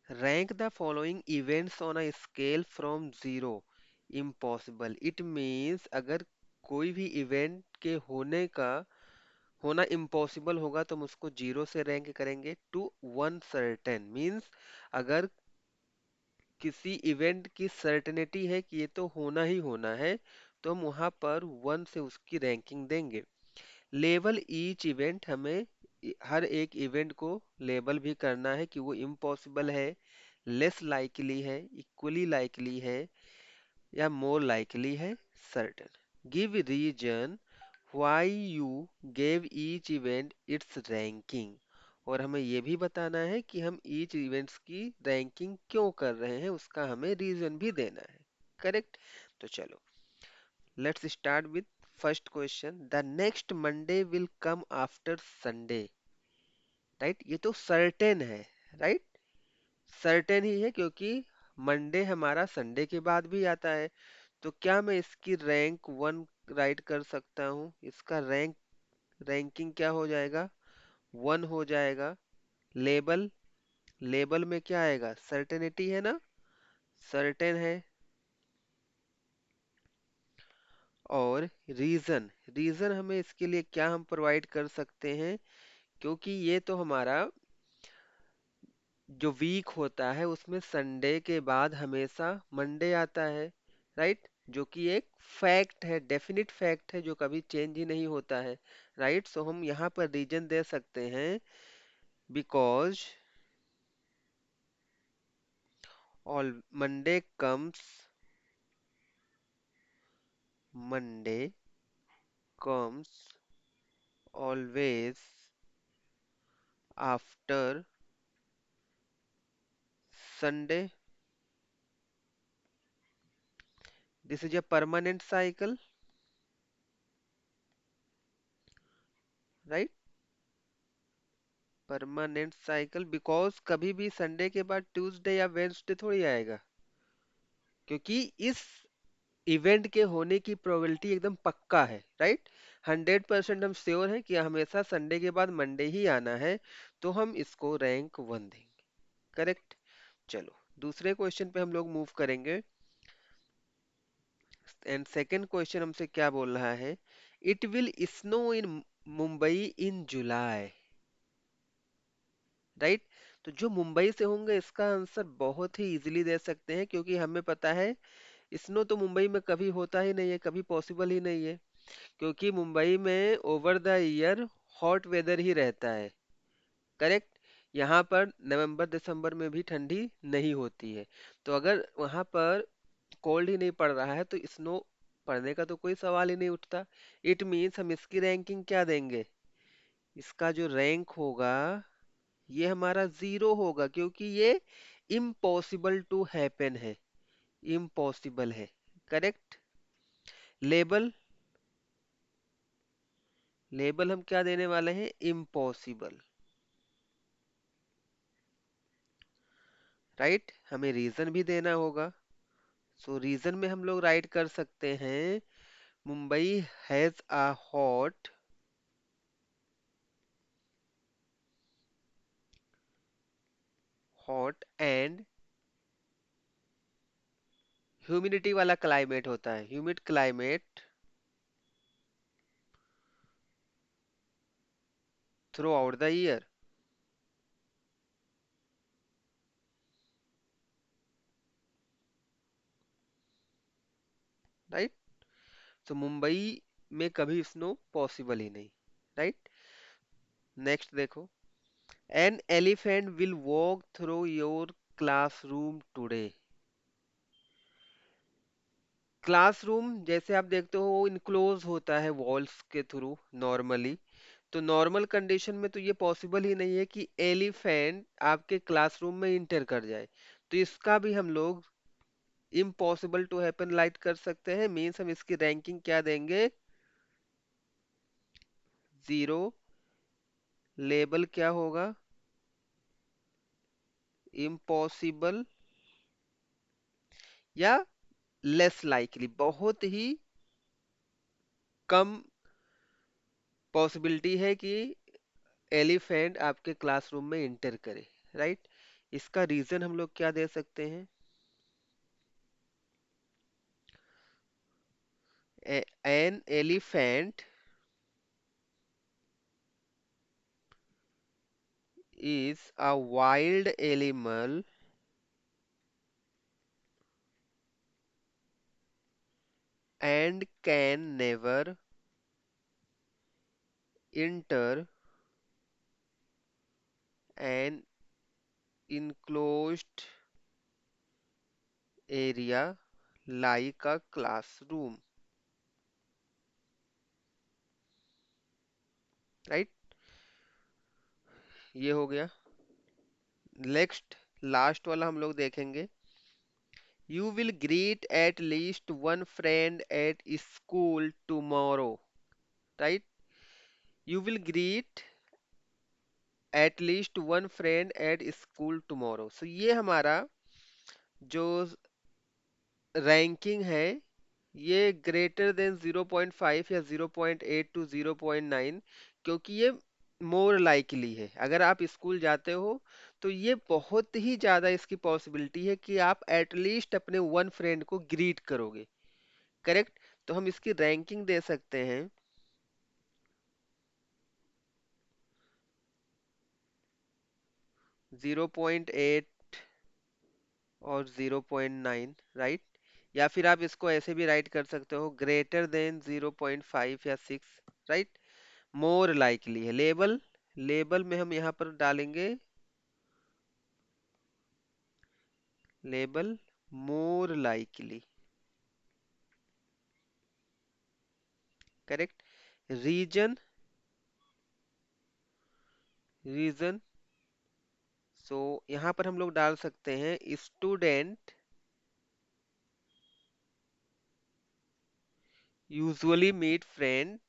Rank the following events on a scale from zero, impossible. It means अगर कोई भी event के होना इम्पॉसिबल होगा तो हम उसको जीरो से रैंक करेंगे। टू वन सर्टेन मीन्स अगर किसी इवेंट की सर्टेनिटी है कि ये तो होना ही होना है, तो हम वहां पर वन से उसकी रैंकिंग देंगे। लेवल ईच इवेंट, हमें हर एक इवेंट को लेबल भी करना है कि वो इम्पॉसिबल है, लेस लाइकली है, इक्वली लाइकली है, या मोर लाइकली है, certain. Give reason why you gave each event its ranking, और हमें ये भी बताना है कि हम ईच इवेंट्स की रैंकिंग क्यों कर रहे हैं, उसका हमें रीजन भी देना है। करेक्ट। तो चलो, let's start with first question. The next Monday will come after Sunday, right. ये तो सर्टेन है, राइट। सर्टेन ही है क्योंकि मंडे हमारा संडे के बाद भी आता है। तो क्या मैं इसकी रैंक वन राइट कर सकता हूँ? इसका रैंकिंग क्या हो जाएगा? वन हो जाएगा। लेबल, लेबल में क्या आएगा? सर्टेनिटी है ना, सर्टेन है। और रीजन, रीजन हमें इसके लिए क्या हम प्रोवाइड कर सकते हैं? क्योंकि ये तो हमारा जो वीक होता है उसमें संडे के बाद हमेशा मंडे आता है, राइट। जो कि एक फैक्ट है, डेफिनिट फैक्ट है, जो कभी चेंज ही नहीं होता है, राइट। सो हम यहाँ पर रीजन दे सकते हैं because all Monday comes, Monday comes always after Sunday. This is a permanent cycle, right. Permanent cycle because कभी भी संडे के बाद ट्यूसडे या वेडनेसडे थोड़ी आएगा, क्योंकि इस इवेंट के होने की प्रोबेबिलिटी एकदम पक्का है, राइट। 100% हम श्योर हैं कि हमेशा संडे के बाद मंडे ही आना है, तो हम इसको रैंक वन देंगे। करेक्ट। चलो, दूसरे क्वेश्चन पे हम लोग मूव करेंगे। एंड सेकंड क्वेश्चन हमसे क्या बोल रहा है? It will snow in Mumbai in July, right. तो जो मुंबई से होंगे इसका आंसर बहुत ही इजीली दे सकते हैं, क्योंकि हमें पता है स्नो तो मुंबई में कभी होता ही नहीं है, कभी पॉसिबल ही नहीं है, क्योंकि मुंबई में over the year hot weather ही रहता है। करेक्ट। यहाँ पर नवंबर दिसंबर में भी ठंडी नहीं होती है। तो अगर वहाँ पर कोल्ड ही नहीं पड़ रहा है तो स्नो पड़ने का तो कोई सवाल ही नहीं उठता। इट मीन्स हम इसकी रैंकिंग क्या देंगे? इसका जो रैंक होगा ये हमारा जीरो होगा, क्योंकि ये इम्पॉसिबल टू हैपन है, इम्पॉसिबल है। करेक्ट। लेबल, लेबल हम क्या देने वाले हैं? Impossible, right. हमें रीजन भी देना होगा। सो रीजन में हम लोग राइट कर सकते हैं Mumbai has a hot and humidity वाला क्लाइमेट होता है, humid climate through out the year, right. तो मुंबई में कभी स्नो पॉसिबल ही नहीं, राइट। नेक्स्ट देखो। An elephant will walk through your classroom today. Classroom जैसे आप देखते हो वो इनक्लोज होता है वॉल्स के थ्रू नॉर्मली। तो नॉर्मल कंडीशन में तो ये पॉसिबल ही नहीं है कि एलिफेंट आपके क्लासरूम में इंटर कर जाए। तो इसका भी हम लोग इम्पॉसिबल टू हैपन लाइट कर सकते हैं। मीन्स हम इसकी रैंकिंग क्या देंगे? जीरो। लेबल क्या होगा? इम्पॉसिबल या लेस लाइकली, बहुत ही कम पॉसिबिलिटी है कि एलिफेंट आपके क्लासरूम में इंटर करे, राइट। इसका रीजन हम लोग क्या दे सकते हैं? An elephant is a wild animal and can never enter an enclosed area like a classroom, right? ये हो गया। नेक्स्ट, लास्ट वाला हम लोग देखेंगे। You will greet at least one friend at school tomorrow, right? You will greet at least one friend at school tomorrow. So ये हमारा जो रैंकिंग है, ये ग्रेटर देन 0.5 या 0.8 टू 0.9, क्योंकि ये मोर लाइकली है। अगर आप स्कूल जाते हो तो ये बहुत ही ज्यादा इसकी पॉसिबिलिटी है कि आप एटलीस्ट अपने वन फ्रेंड को ग्रीट करोगे। करेक्ट? तो हम इसकी रैंकिंग दे सकते हैं 0.8 और 0.9, राइट? या फिर आप इसको ऐसे भी राइट कर सकते हो, ग्रेटर देन 0.5 या 6, राइट? मोर लाइकली है। लेबल, लेबल में हम यहाँ पर डालेंगे label more likely. Correct? Reason, reason, so यहाँ पर हम लोग डाल सकते हैं student usually meet friend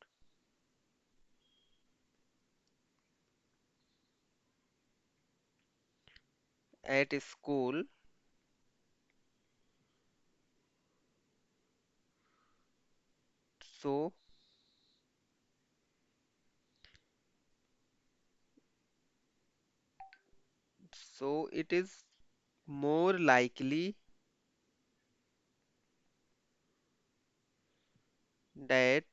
at school, so so it is more likely that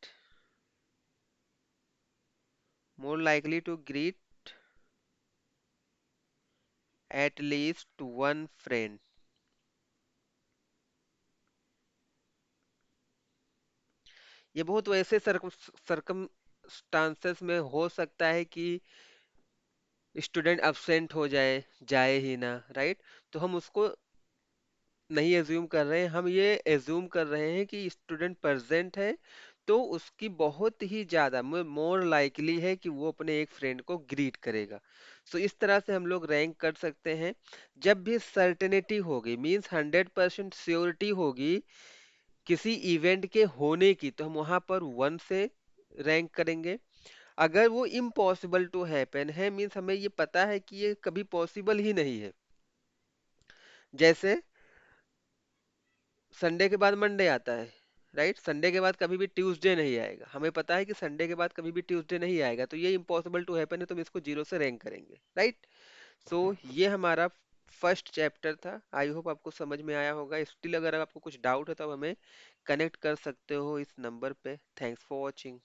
more likely to greet at least one friend। ये बहुत वैसे सरकमस्टांसेस में हो सकता है कि स्टूडेंट absent हो जाए, जाए ही ना, राइट? तो हम उसको नहीं एज्यूम कर रहे हैं, हम ये एज्यूम कर रहे हैं कि स्टूडेंट प्रेजेंट है, तो उसकी बहुत ही ज्यादा मोर लाइकली है कि वो अपने एक फ्रेंड को ग्रीट करेगा। सो इस तरह से हम लोग रैंक कर सकते हैं। जब भी सर्टेनिटी होगी, मींस 100% श्योरिटी होगी किसी इवेंट के होने की, तो हम वहां पर 1 से रैंक करेंगे। अगर वो इम्पॉसिबल टू हैपन है, मींस हमें ये पता है कि ये कभी पॉसिबल ही नहीं है, जैसे संडे के बाद मंडे आता है, राइट? संडे के बाद कभी भी ट्यूसडे नहीं आएगा, हमें पता है कि संडे के बाद कभी भी ट्यूसडे नहीं आएगा, तो ये इम्पॉसिबल टू हैपन है, तो हम इसको 0 से रैंक करेंगे, राइट? सो ये हमारा फर्स्ट चैप्टर था। आई होप आपको समझ में आया होगा। स्टिल अगर आपको कुछ डाउट है तो आप हमें कनेक्ट कर सकते हो इस नंबर पे। Thanks for watching.